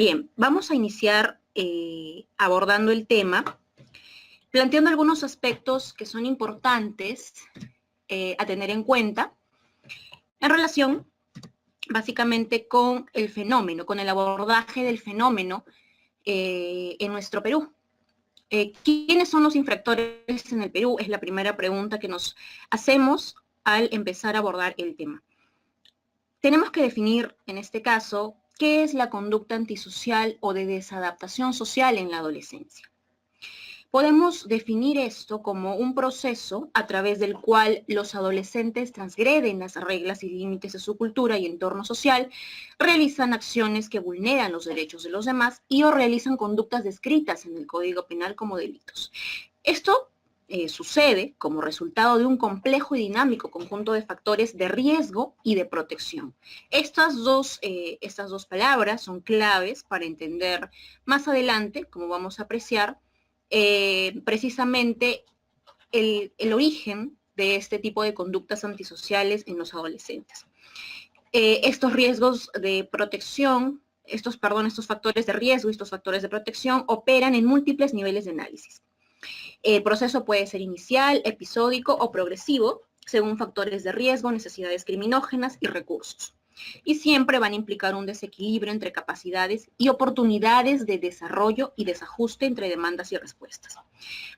Bien, vamos a iniciar abordando el tema, planteando algunos aspectos que son importantes a tener en cuenta en relación básicamente con el fenómeno, con el abordaje del fenómeno en nuestro Perú. ¿Quiénes son los infractores en el Perú? Es la primera pregunta que nos hacemos al empezar a abordar el tema. Tenemos que definir, en este caso, qué es la conducta antisocial o de desadaptación social en la adolescencia. Podemos definir esto como un proceso a través del cual los adolescentes transgreden las reglas y límites de su cultura y entorno social, realizan acciones que vulneran los derechos de los demás y o realizan conductas descritas en el Código Penal como delitos. Esto sucede como resultado de un complejo y dinámico conjunto de factores de riesgo y de protección. Estas dos palabras son claves para entender más adelante, como vamos a apreciar, precisamente el origen de este tipo de conductas antisociales en los adolescentes. Estos riesgos de protección, estos factores de riesgo y estos factores de protección operan en múltiples niveles de análisis. El proceso puede ser inicial, episódico o progresivo, según factores de riesgo, necesidades criminógenas y recursos. Y siempre van a implicar un desequilibrio entre capacidades y oportunidades de desarrollo y desajuste entre demandas y respuestas.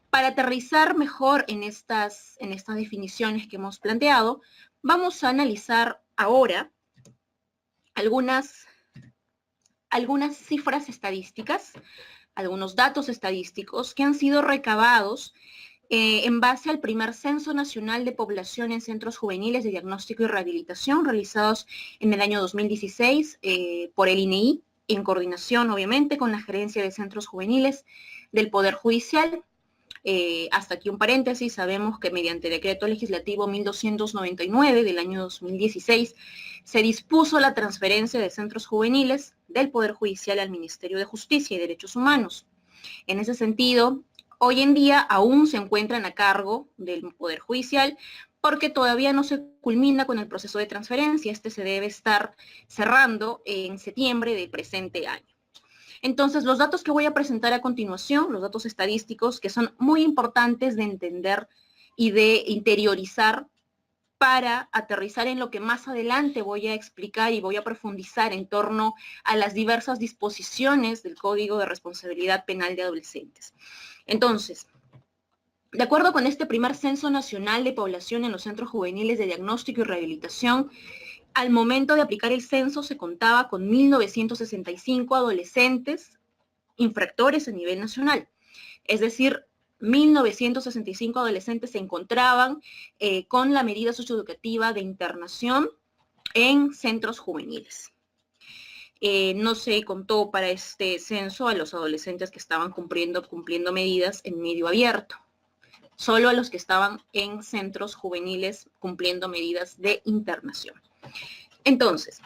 Para aterrizar mejor en estas definiciones que hemos planteado, vamos a analizar ahora algunas cifras estadísticas, algunos datos estadísticos que han sido recabados en base al primer Censo Nacional de Población en Centros Juveniles de Diagnóstico y Rehabilitación, realizados en el año 2016 por el INEI, en coordinación, obviamente, con la Gerencia de Centros Juveniles del Poder Judicial. Hasta aquí un paréntesis, sabemos que mediante Decreto Legislativo 1299 del año 2016 se dispuso la transferencia de centros juveniles del Poder Judicial al Ministerio de Justicia y Derechos Humanos. En ese sentido, hoy en día aún se encuentran a cargo del Poder Judicial porque todavía no se culmina con el proceso de transferencia. Este se debe estar cerrando en septiembre del presente año. Entonces, los datos que voy a presentar a continuación, los datos estadísticos, que son muy importantes de entender y de interiorizar para aterrizar en lo que más adelante voy a explicar y voy a profundizar en torno a las diversas disposiciones del Código de Responsabilidad Penal de Adolescentes. Entonces, de acuerdo con este primer Censo Nacional de Población en los Centros Juveniles de Diagnóstico y Rehabilitación, al momento de aplicar el censo se contaba con 1.965 adolescentes infractores a nivel nacional. Es decir, 1.965 adolescentes se encontraban con la medida socioeducativa de internación en centros juveniles. No se contó para este censo a los adolescentes que estaban cumpliendo medidas en medio abierto, solo a los que estaban en centros juveniles cumpliendo medidas de internación. Entonces,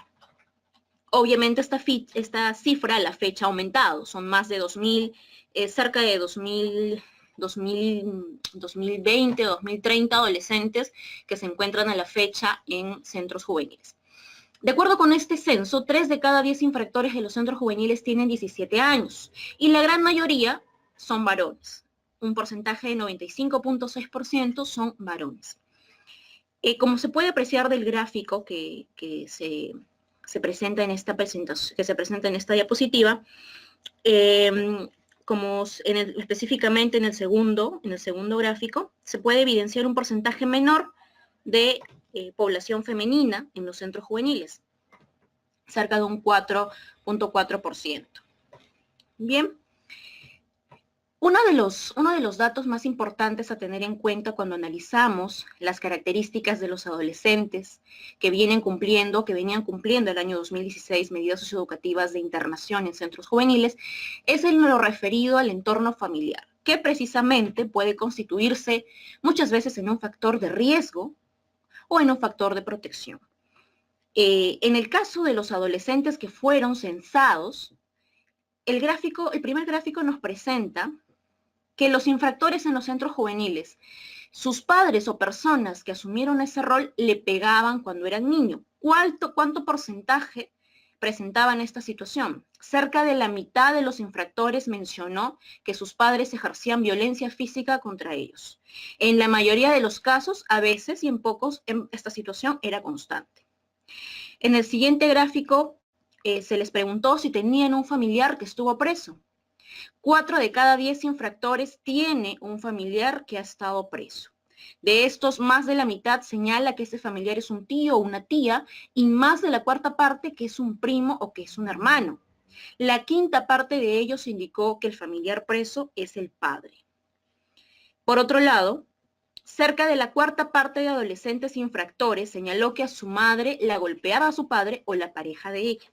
obviamente esta cifra a la fecha ha aumentado, son más de 2.000, cerca de 2020, 2030 adolescentes que se encuentran a la fecha en centros juveniles. De acuerdo con este censo, 3 de cada 10 infractores de los centros juveniles tienen 17 años y la gran mayoría son varones. Un porcentaje de 95.6% son varones. Como se puede apreciar del gráfico que se presenta en esta presentación, que se presenta en esta diapositiva, específicamente en el segundo gráfico, se puede evidenciar un porcentaje menor de población femenina en los centros juveniles, cerca de un 4.4%. Bien. Uno de los datos más importantes a tener en cuenta cuando analizamos las características de los adolescentes que venían cumpliendo el año 2016 medidas socioeducativas de internación en centros juveniles es en lo referido al entorno familiar, que precisamente puede constituirse muchas veces en un factor de riesgo o en un factor de protección. En el caso de los adolescentes que fueron censados, el primer gráfico nos presenta que los infractores en los centros juveniles, sus padres o personas que asumieron ese rol le pegaban cuando eran niños. ¿Cuánto porcentaje presentaban esta situación. Cerca de la mitad de los infractores mencionó que sus padres ejercían violencia física contra ellos. En la mayoría de los casos, a veces y en pocos, esta situación era constante. En el siguiente gráfico se les preguntó si tenían un familiar que estuvo preso. 4 de cada 10 infractores tiene un familiar que ha estado preso. De estos, más de la mitad señala que ese familiar es un tío o una tía y más de la cuarta parte que es un primo o que es un hermano. La quinta parte de ellos indicó que el familiar preso es el padre. Por otro lado, cerca de la cuarta parte de adolescentes infractores señaló que a su madre la golpeaba a su padre o la pareja de ella.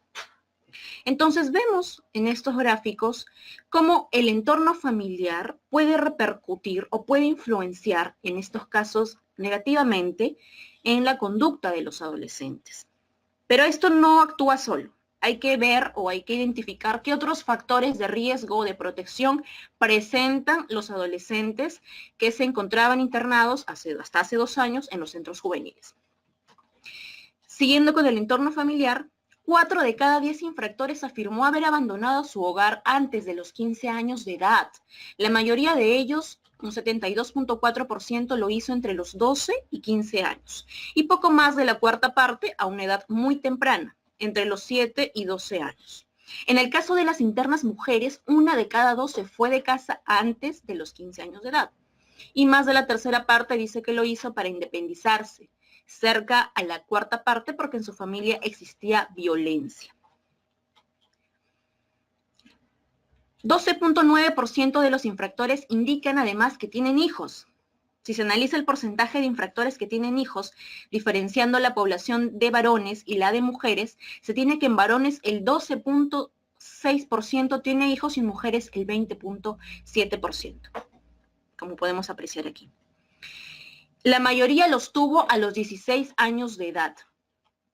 Entonces vemos en estos gráficos cómo el entorno familiar puede repercutir o puede influenciar en estos casos negativamente en la conducta de los adolescentes. Pero esto no actúa solo. Hay que ver o hay que identificar qué otros factores de riesgo o de protección presentan los adolescentes que se encontraban internados hasta hace 2 años en los centros juveniles. Siguiendo con el entorno familiar, 4 de cada 10 infractores afirmó haber abandonado su hogar antes de los 15 años de edad. La mayoría de ellos, un 72.4%, lo hizo entre los 12 y 15 años. Y poco más de la cuarta parte a una edad muy temprana, entre los 7 y 12 años. En el caso de las internas mujeres, 1 de cada 2 se fue de casa antes de los 15 años de edad. Y más de la tercera parte dice que lo hizo para independizarse. Cerca a la cuarta parte porque en su familia existía violencia. 12.9% de los infractores indican además que tienen hijos. Si se analiza el porcentaje de infractores que tienen hijos, diferenciando la población de varones y la de mujeres, se tiene que en varones el 12.6% tiene hijos y en mujeres el 20.7%, como podemos apreciar aquí. La mayoría los tuvo a los 16 años de edad.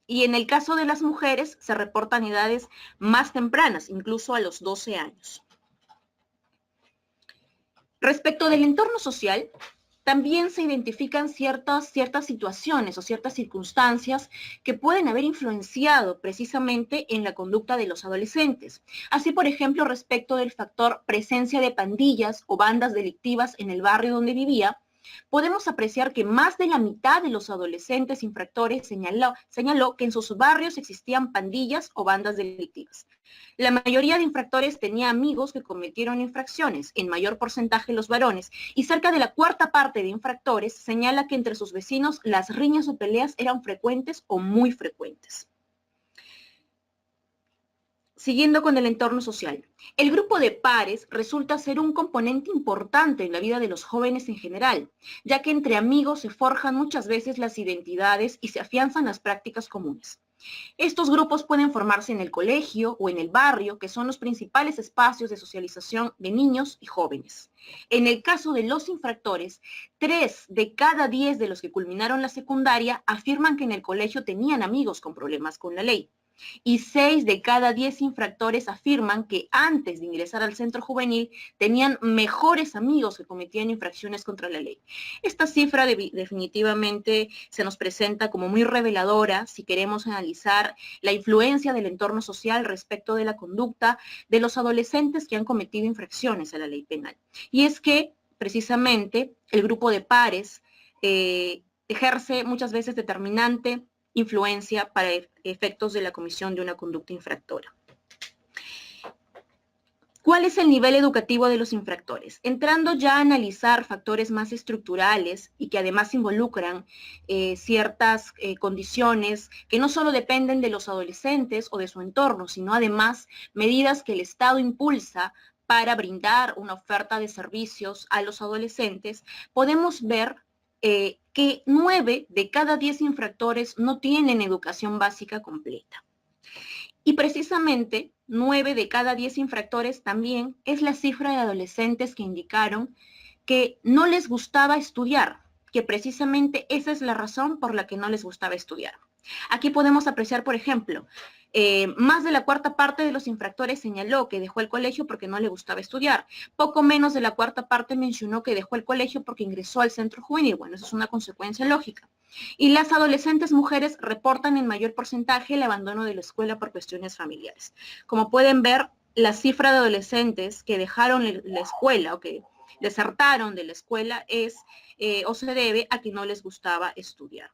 Y en el caso de las mujeres se reportan edades más tempranas, incluso a los 12 años. Respecto del entorno social, también se identifican ciertas situaciones o ciertas circunstancias que pueden haber influenciado precisamente en la conducta de los adolescentes. Así, por ejemplo, respecto del factor presencia de pandillas o bandas delictivas en el barrio donde vivía, podemos apreciar que más de la mitad de los adolescentes infractores señaló que en sus barrios existían pandillas o bandas delictivas. La mayoría de infractores tenía amigos que cometieron infracciones, en mayor porcentaje los varones, y cerca de la cuarta parte de infractores señala que entre sus vecinos las riñas o peleas eran frecuentes o muy frecuentes. Siguiendo con el entorno social, el grupo de pares resulta ser un componente importante en la vida de los jóvenes en general, ya que entre amigos se forjan muchas veces las identidades y se afianzan las prácticas comunes. Estos grupos pueden formarse en el colegio o en el barrio, que son los principales espacios de socialización de niños y jóvenes. En el caso de los infractores, 3 de cada 10 de los que culminaron la secundaria afirman que en el colegio tenían amigos con problemas con la ley. Y 6 de cada 10 infractores afirman que antes de ingresar al centro juvenil tenían mejores amigos que cometían infracciones contra la ley. Esta cifra definitivamente se nos presenta como muy reveladora si queremos analizar la influencia del entorno social respecto de la conducta de los adolescentes que han cometido infracciones a la ley penal. Y es que precisamente el grupo de pares ejerce muchas veces determinante influencia para efectos de la comisión de una conducta infractora. ¿Cuál es el nivel educativo de los infractores? Entrando ya a analizar factores más estructurales y que además involucran ciertas condiciones que no solo dependen de los adolescentes o de su entorno, sino además medidas que el Estado impulsa para brindar una oferta de servicios a los adolescentes, podemos ver que 9 de cada 10 infractores no tienen educación básica completa. Y precisamente 9 de cada 10 infractores también es la cifra de adolescentes que indicaron que no les gustaba estudiar, que precisamente esa es la razón por la que no les gustaba estudiar. Aquí podemos apreciar, por ejemplo, Más de la cuarta parte de los infractores señaló que dejó el colegio porque no le gustaba estudiar. Poco menos de la cuarta parte mencionó que dejó el colegio porque ingresó al centro juvenil. Bueno, eso es una consecuencia lógica. Y las adolescentes mujeres reportan en mayor porcentaje el abandono de la escuela por cuestiones familiares. Como pueden ver, la cifra de adolescentes que dejaron la escuela o que desertaron de la escuela es o se debe a que no les gustaba estudiar.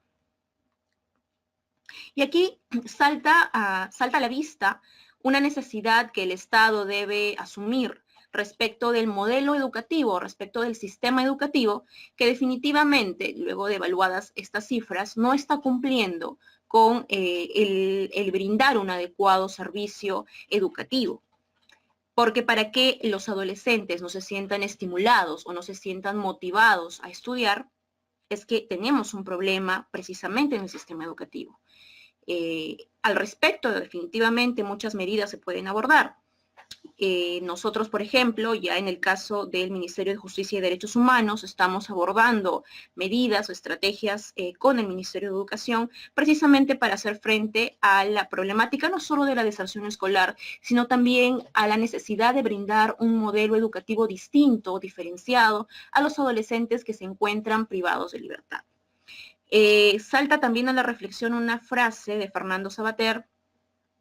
Y aquí salta a la vista una necesidad que el Estado debe asumir respecto del modelo educativo, respecto del sistema educativo, que definitivamente, luego de evaluadas estas cifras, no está cumpliendo con el brindar un adecuado servicio educativo. Porque para que los adolescentes no se sientan estimulados o no se sientan motivados a estudiar, es que tenemos un problema precisamente en el sistema educativo. Al respecto, definitivamente muchas medidas se pueden abordar. Nosotros, por ejemplo, ya en el caso del Ministerio de Justicia y Derechos Humanos, estamos abordando medidas o estrategias con el Ministerio de Educación, precisamente para hacer frente a la problemática no solo de la deserción escolar, sino también a la necesidad de brindar un modelo educativo distinto, diferenciado, a los adolescentes que se encuentran privados de libertad. Salta también a la reflexión una frase de Fernando Savater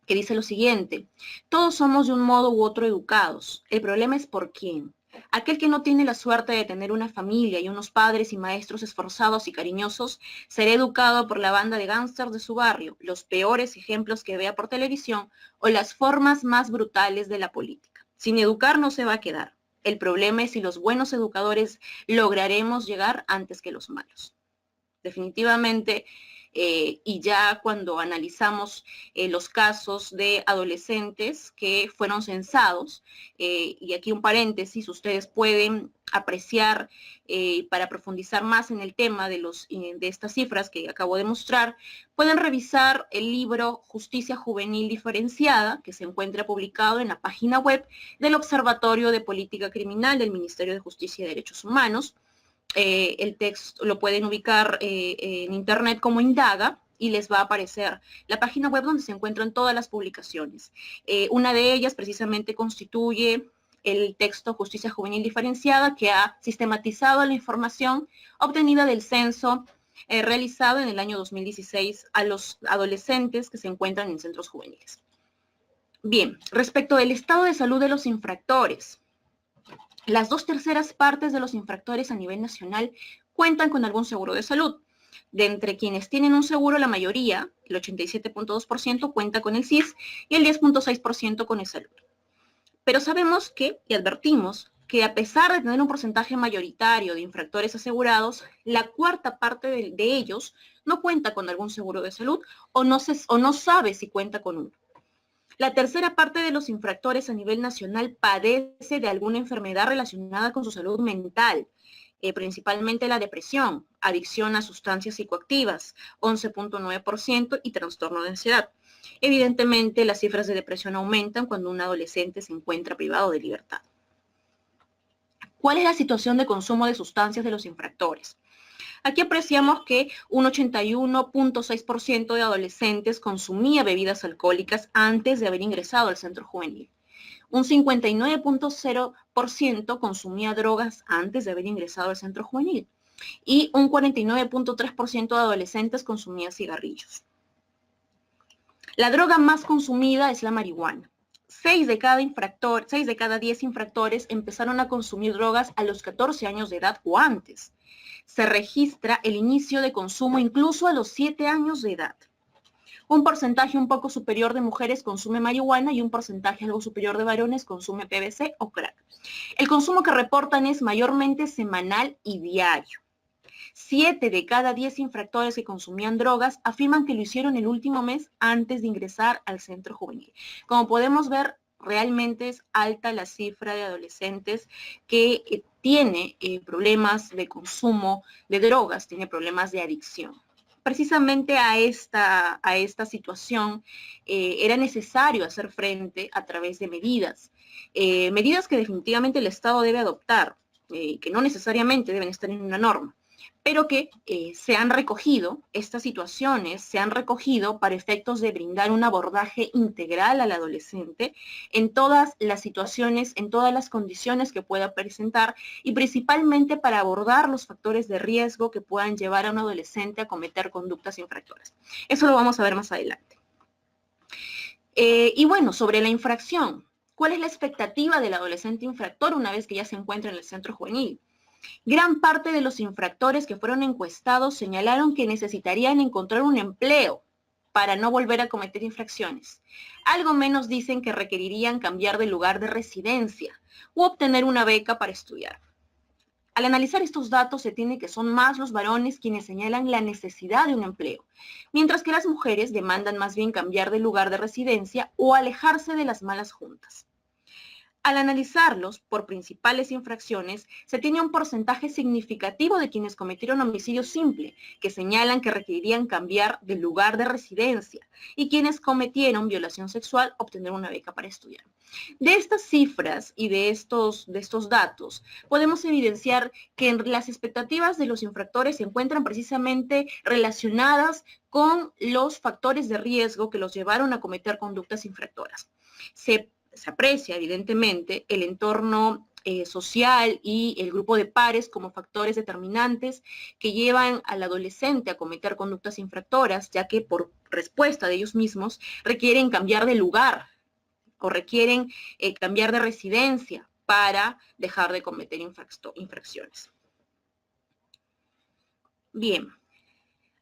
que dice lo siguiente: todos somos de un modo u otro educados, el problema es por quién. Aquel que no tiene la suerte de tener una familia y unos padres y maestros esforzados y cariñosos, será educado por la banda de gángsters de su barrio, los peores ejemplos que vea por televisión o las formas más brutales de la política. Sin educar no se va a quedar. El problema es si los buenos educadores lograremos llegar antes que los malos. Definitivamente, y ya cuando analizamos los casos de adolescentes que fueron censados, y aquí un paréntesis, ustedes pueden apreciar para profundizar más en el tema de estas cifras que acabo de mostrar, pueden revisar el libro Justicia Juvenil Diferenciada, que se encuentra publicado en la página web del Observatorio de Política Criminal del Ministerio de Justicia y Derechos Humanos. El texto lo pueden ubicar en internet como Indaga y les va a aparecer la página web donde se encuentran todas las publicaciones. Una de ellas precisamente constituye el texto Justicia Juvenil Diferenciada, que ha sistematizado la información obtenida del censo realizado en el año 2016 a los adolescentes que se encuentran en centros juveniles. Bien, respecto del estado de salud de los infractores, las 2/3 partes de los infractores a nivel nacional cuentan con algún seguro de salud. De entre quienes tienen un seguro, la mayoría, el 87.2%, cuenta con el SIS y el 10.6% con el Salud. Pero sabemos que, y advertimos, que a pesar de tener un porcentaje mayoritario de infractores asegurados, la cuarta parte de ellos no cuenta con algún seguro de salud o no sabe si cuenta con uno. La tercera parte de los infractores a nivel nacional padece de alguna enfermedad relacionada con su salud mental, principalmente la depresión, adicción a sustancias psicoactivas, 11.9%, y trastorno de ansiedad. Evidentemente, las cifras de depresión aumentan cuando un adolescente se encuentra privado de libertad. ¿Cuál es la situación de consumo de sustancias de los infractores? Aquí apreciamos que un 81.6% de adolescentes consumía bebidas alcohólicas antes de haber ingresado al centro juvenil. Un 59.0% consumía drogas antes de haber ingresado al centro juvenil. Y un 49.3% de adolescentes consumía cigarrillos. La droga más consumida es la marihuana. 6 de cada 10 infractores empezaron a consumir drogas a los 14 años de edad o antes. Se registra el inicio de consumo incluso a los 7 años de edad. Un porcentaje un poco superior de mujeres consume marihuana y un porcentaje algo superior de varones consume PVC o crack. El consumo que reportan es mayormente semanal y diario. 7 de cada 10 infractores que consumían drogas afirman que lo hicieron el último mes antes de ingresar al centro juvenil. Como podemos ver, realmente es alta la cifra de adolescentes que tiene problemas de consumo de drogas, tiene problemas de adicción. Precisamente a esta situación era necesario hacer frente a través de medidas que definitivamente el Estado debe adoptar, que no necesariamente deben estar en una norma. pero que se han recogido, estas situaciones se han recogido para efectos de brindar un abordaje integral al adolescente en todas las situaciones, en todas las condiciones que pueda presentar y principalmente para abordar los factores de riesgo que puedan llevar a un adolescente a cometer conductas infractoras. Eso lo vamos a ver más adelante. Y bueno, sobre la infracción, ¿cuál es la expectativa del adolescente infractor una vez que ya se encuentra en el centro juvenil? Gran parte de los infractores que fueron encuestados señalaron que necesitarían encontrar un empleo para no volver a cometer infracciones. Algo menos dicen que requerirían cambiar de lugar de residencia u obtener una beca para estudiar. Al analizar estos datos se tiene que son más los varones quienes señalan la necesidad de un empleo, mientras que las mujeres demandan más bien cambiar de lugar de residencia o alejarse de las malas juntas. Al analizarlos por principales infracciones, se tiene un porcentaje significativo de quienes cometieron homicidio simple, que señalan que requerirían cambiar de lugar de residencia, y quienes cometieron violación sexual obtener una beca para estudiar. De estas cifras y de estos datos, podemos evidenciar que las expectativas de los infractores se encuentran precisamente relacionadas con los factores de riesgo que los llevaron a cometer conductas infractoras. Se aprecia evidentemente el entorno social y el grupo de pares como factores determinantes que llevan al adolescente a cometer conductas infractoras, ya que por respuesta de ellos mismos requieren cambiar de lugar o requieren cambiar de residencia para dejar de cometer infracciones. Bien.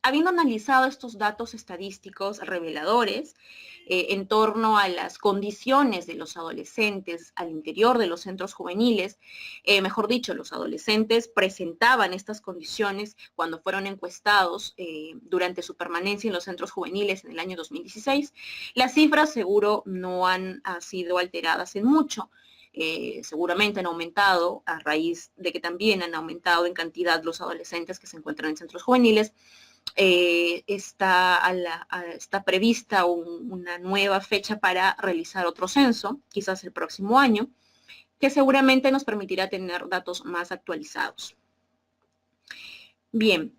Habiendo analizado estos datos estadísticos reveladores en torno a las condiciones de los adolescentes al interior de los centros juveniles, mejor dicho, los adolescentes presentaban estas condiciones cuando fueron encuestados durante su permanencia en los centros juveniles en el año 2016, las cifras seguro no han sido alteradas en mucho. Seguramente han aumentado a raíz de que también han aumentado en cantidad los adolescentes que se encuentran en centros juveniles. Está prevista una nueva fecha para realizar otro censo, quizás el próximo año, que seguramente nos permitirá tener datos más actualizados. Bien,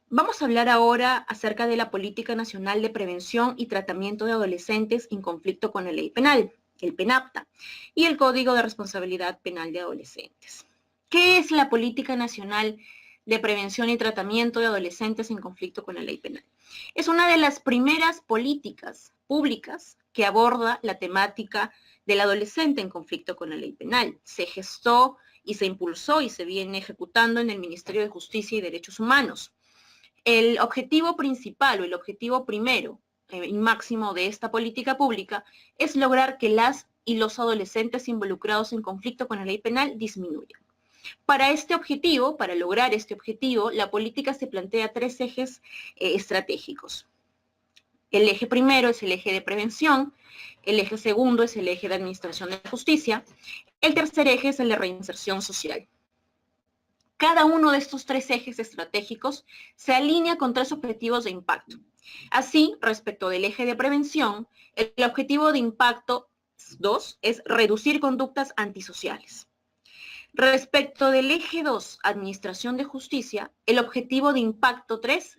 vamos a hablar ahora acerca de la Política Nacional de Prevención y Tratamiento de Adolescentes en conflicto con la ley penal, el PENAPTA, y el Código de Responsabilidad Penal de Adolescentes. ¿Qué es la Política Nacional de Prevención y Tratamiento de Adolescentes en conflicto con la ley penal? Es una de las primeras políticas públicas que aborda la temática del adolescente en conflicto con la ley penal. Se gestó y se impulsó y se viene ejecutando en el Ministerio de Justicia y Derechos Humanos. El objetivo principal o el objetivo primero y máximo de esta política pública es lograr que las y los adolescentes involucrados en conflicto con la ley penal disminuyan. Para este objetivo, para lograr este objetivo, la política se plantea tres ejes estratégicos. El eje primero es el eje de prevención, el eje segundo es el eje de administración de justicia, el tercer eje es el de reinserción social. Cada uno de estos tres ejes estratégicos se alinea con tres objetivos de impacto. Así, respecto del eje de prevención, el objetivo de impacto 2 es reducir conductas antisociales. Respecto del eje 2, administración de justicia, el objetivo de impacto 3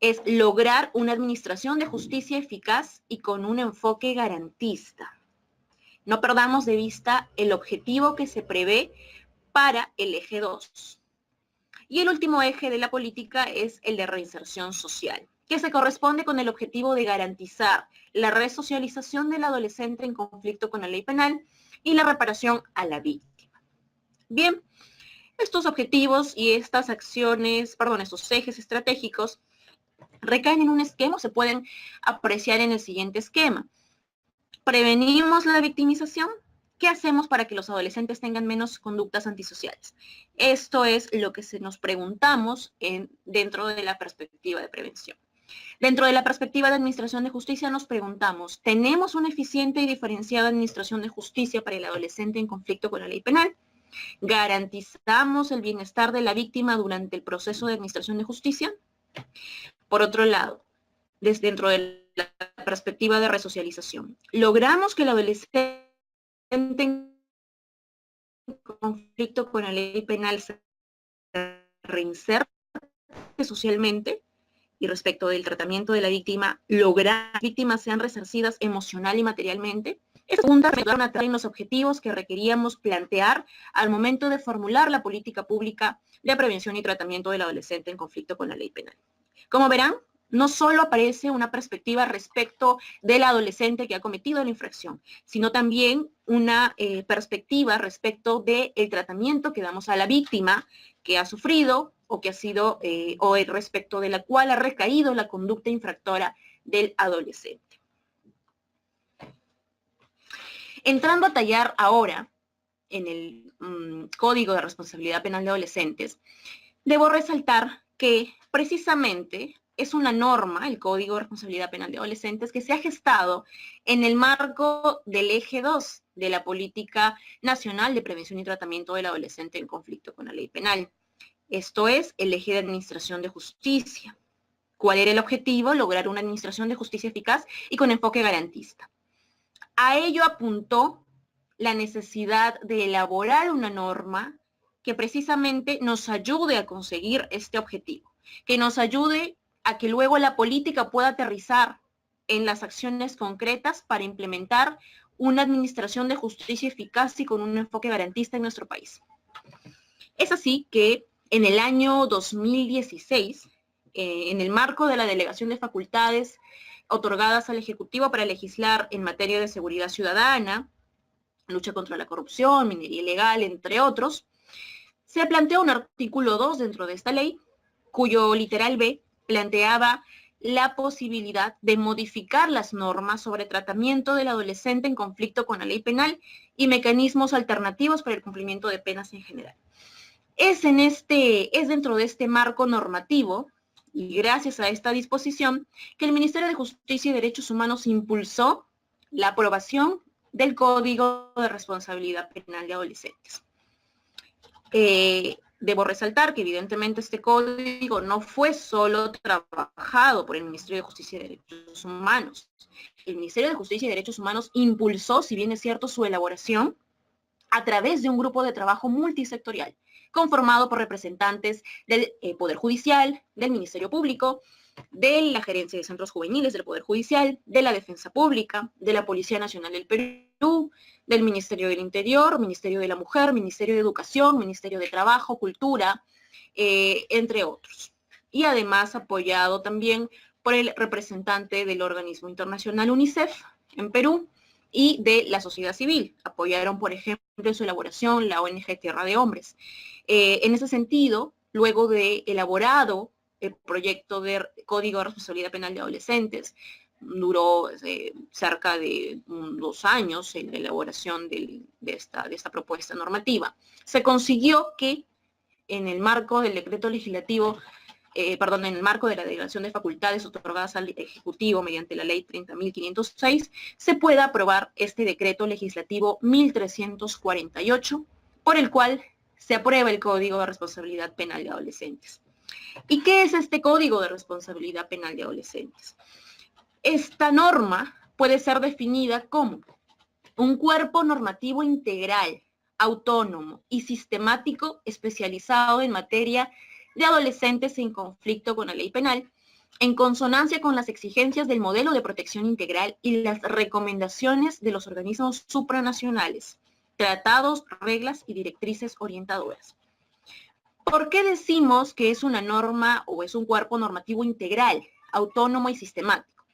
es lograr una administración de justicia eficaz y con un enfoque garantista. No perdamos de vista el objetivo que se prevé para el eje 2. Y el último eje de la política es el de reinserción social, que se corresponde con el objetivo de garantizar la resocialización del adolescente en conflicto con la ley penal y la reparación a la víctima. Bien, estos objetivos y estas acciones, estos ejes estratégicos recaen en un esquema, se pueden apreciar en el siguiente esquema. Prevenimos la victimización. ¿Qué hacemos para que los adolescentes tengan menos conductas antisociales? Esto es lo que nos preguntamos dentro de la perspectiva de prevención. Dentro de la perspectiva de administración de justicia nos preguntamos, ¿tenemos una eficiente y diferenciada administración de justicia para el adolescente en conflicto con la ley penal? ¿Garantizamos el bienestar de la víctima durante el proceso de administración de justicia? Por otro lado, dentro de la perspectiva de resocialización, ¿logramos que el adolescente en conflicto con la ley penal se reinserte socialmente y respecto del tratamiento de la víctima, lograr que las víctimas sean resarcidas emocional y materialmente. Esta segunda ayudaron a traer los objetivos que requeríamos plantear al momento de formular la política pública de prevención y tratamiento del adolescente en conflicto con la ley penal. Como verán, no solo aparece una perspectiva respecto del adolescente que ha cometido la infracción, sino también una perspectiva respecto del tratamiento que damos a la víctima que ha sufrido o que ha sido, o respecto de la cual ha recaído la conducta infractora del adolescente. Entrando a tallar ahora en el Código de Responsabilidad Penal de Adolescentes, debo resaltar que precisamente es una norma, el Código de Responsabilidad Penal de Adolescentes, que se ha gestado en el marco del eje 2 de la Política Nacional de Prevención y Tratamiento del Adolescente en conflicto con la ley penal. Esto es el eje de administración de justicia. ¿Cuál era el objetivo? Lograr una administración de justicia eficaz y con enfoque garantista. A ello apuntó la necesidad de elaborar una norma que precisamente nos ayude a conseguir este objetivo, que nos ayude a que luego la política pueda aterrizar en las acciones concretas para implementar una administración de justicia eficaz y con un enfoque garantista en nuestro país. Es así que en el año 2016, en el marco de la delegación de facultades otorgadas al Ejecutivo para legislar en materia de seguridad ciudadana, lucha contra la corrupción, minería ilegal, entre otros, se planteó un artículo 2 dentro de esta ley, cuyo literal B planteaba la posibilidad de modificar las normas sobre tratamiento del adolescente en conflicto con la ley penal y mecanismos alternativos para el cumplimiento de penas en general. Es dentro de este marco normativo y gracias a esta disposición que el Ministerio de Justicia y Derechos Humanos impulsó la aprobación del Código de Responsabilidad Penal de Adolescentes. Debo resaltar que evidentemente este código no fue solo trabajado por el Ministerio de Justicia y Derechos Humanos. El Ministerio de Justicia y Derechos Humanos impulsó, si bien es cierto, su elaboración a través de un grupo de trabajo multisectorial, conformado por representantes del Poder Judicial, del Ministerio Público, de la Gerencia de Centros Juveniles del Poder Judicial, de la Defensa Pública, de la Policía Nacional del Perú, del Ministerio del Interior, Ministerio de la Mujer, Ministerio de Educación, Ministerio de Trabajo, Cultura, entre otros. Y además apoyado también por el representante del organismo internacional UNICEF en Perú y de la sociedad civil. Apoyaron, por ejemplo, en su elaboración la ONG Tierra de Hombres. En ese sentido, luego de elaborado el proyecto de Código de Responsabilidad Penal de Adolescentes, duró cerca de 2 años en la elaboración de esta propuesta normativa. Se consiguió que en el marco del decreto legislativo, en el marco de la delegación de facultades otorgadas al Ejecutivo mediante la ley 30.506, se pueda aprobar este decreto legislativo 1348, por el cual se aprueba el Código de Responsabilidad Penal de Adolescentes. ¿Y qué es este Código de Responsabilidad Penal de Adolescentes? Esta norma puede ser definida como un cuerpo normativo integral, autónomo y sistemático especializado en materia de adolescentes en conflicto con la ley penal, en consonancia con las exigencias del modelo de protección integral y las recomendaciones de los organismos supranacionales, tratados, reglas y directrices orientadoras. ¿Por qué decimos que es una norma o es un cuerpo normativo integral, autónomo y sistemático?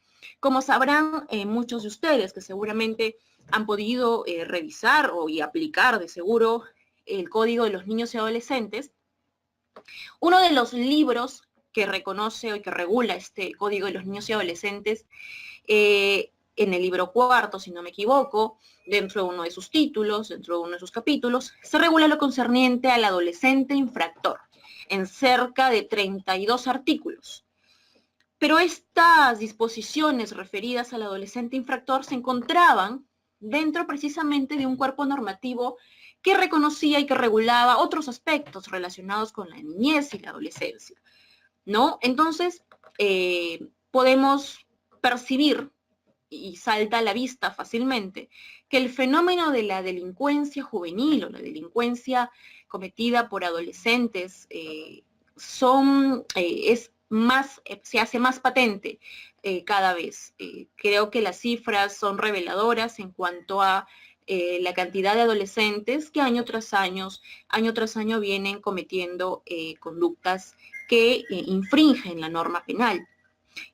Como sabrán muchos de ustedes que seguramente han podido revisar y aplicar de seguro el Código de los Niños y Adolescentes, uno de los libros que reconoce y que regula este Código de los Niños y Adolescentes, en el libro 4, si no me equivoco, dentro de uno de sus títulos, dentro de uno de sus capítulos, se regula lo concerniente al adolescente infractor, en cerca de 32 artículos. Pero estas disposiciones referidas al adolescente infractor se encontraban dentro precisamente de un cuerpo normativo que reconocía y que regulaba otros aspectos relacionados con la niñez y la adolescencia, ¿no? Entonces, podemos percibir, y salta a la vista fácilmente, que el fenómeno de la delincuencia juvenil o la delincuencia cometida por adolescentes se hace más patente cada vez. Creo que las cifras son reveladoras en cuanto a la cantidad de adolescentes que año tras año vienen cometiendo conductas que infringen la norma penal.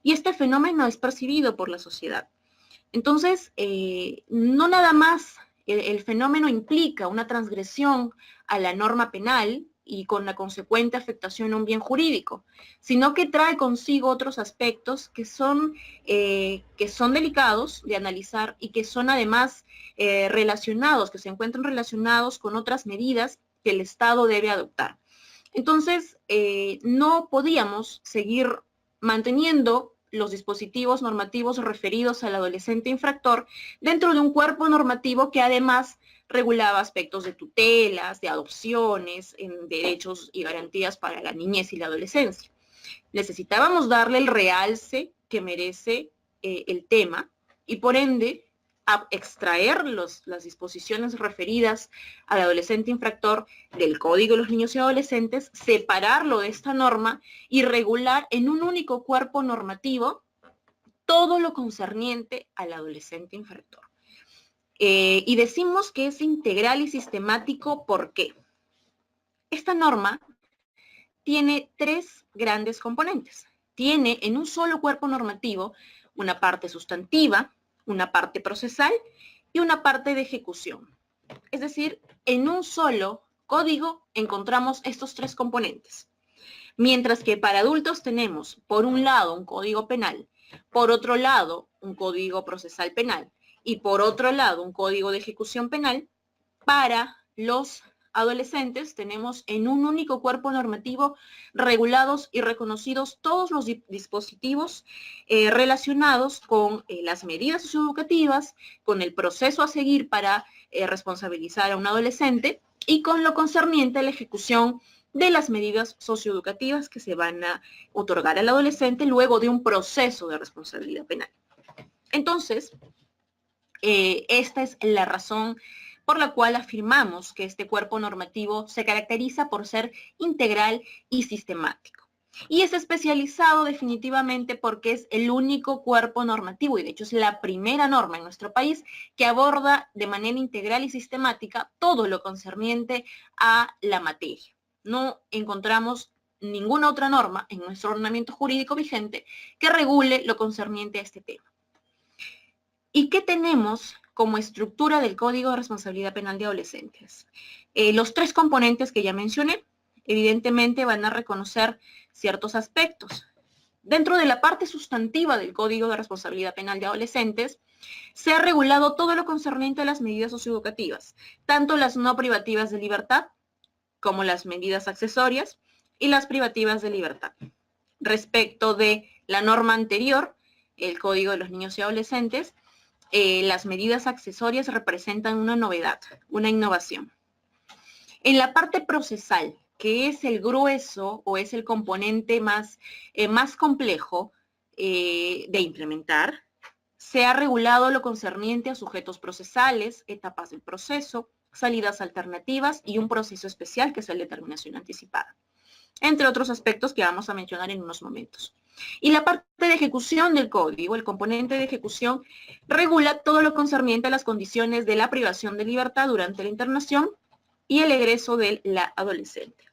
Y este fenómeno es percibido por la sociedad. Entonces, no nada más el fenómeno implica una transgresión a la norma penal y con la consecuente afectación a un bien jurídico, sino que trae consigo otros aspectos que son delicados de analizar y que son además que se encuentran relacionados con otras medidas que el Estado debe adoptar. Entonces, no podíamos seguir manteniendo los dispositivos normativos referidos al adolescente infractor dentro de un cuerpo normativo que además regulaba aspectos de tutelas, de adopciones, en derechos y garantías para la niñez y la adolescencia. Necesitábamos darle el realce que merece el tema y por ende a extraer las disposiciones referidas al adolescente infractor del Código de los Niños y Adolescentes, separarlo de esta norma y regular en un único cuerpo normativo todo lo concerniente al adolescente infractor. Y decimos que es integral y sistemático, ¿por qué? Esta norma tiene tres grandes componentes. Tiene en un solo cuerpo normativo una parte sustantiva, una parte procesal y una parte de ejecución. Es decir, en un solo código encontramos estos tres componentes. Mientras que para adultos tenemos, por un lado, un código penal, por otro lado, un código procesal penal y por otro lado, un código de ejecución penal, para los adolescentes tenemos en un único cuerpo normativo regulados y reconocidos todos los dispositivos relacionados con las medidas socioeducativas, con el proceso a seguir para responsabilizar a un adolescente y con lo concerniente a la ejecución de las medidas socioeducativas que se van a otorgar al adolescente luego de un proceso de responsabilidad penal. Entonces, esta es la razón por la cual afirmamos que este cuerpo normativo se caracteriza por ser integral y sistemático. Y es especializado definitivamente porque es el único cuerpo normativo, y de hecho es la primera norma en nuestro país que aborda de manera integral y sistemática todo lo concerniente a la materia. No encontramos ninguna otra norma en nuestro ordenamiento jurídico vigente que regule lo concerniente a este tema. ¿Y qué tenemos como estructura del Código de Responsabilidad Penal de Adolescentes? Los tres componentes que ya mencioné, evidentemente van a reconocer ciertos aspectos. Dentro de la parte sustantiva del Código de Responsabilidad Penal de Adolescentes, se ha regulado todo lo concerniente a las medidas socioeducativas, tanto las no privativas de libertad como las medidas accesorias y las privativas de libertad. Respecto de la norma anterior, el Código de los Niños y Adolescentes, las medidas accesorias representan una novedad, una innovación. En la parte procesal, que es el grueso o es el componente más complejo de implementar, se ha regulado lo concerniente a sujetos procesales, etapas del proceso, salidas alternativas y un proceso especial que es el de determinación anticipada, entre otros aspectos que vamos a mencionar en unos momentos. Y la parte de ejecución del código, el componente de ejecución, regula todo lo concerniente a las condiciones de la privación de libertad durante la internación y el egreso de la adolescente.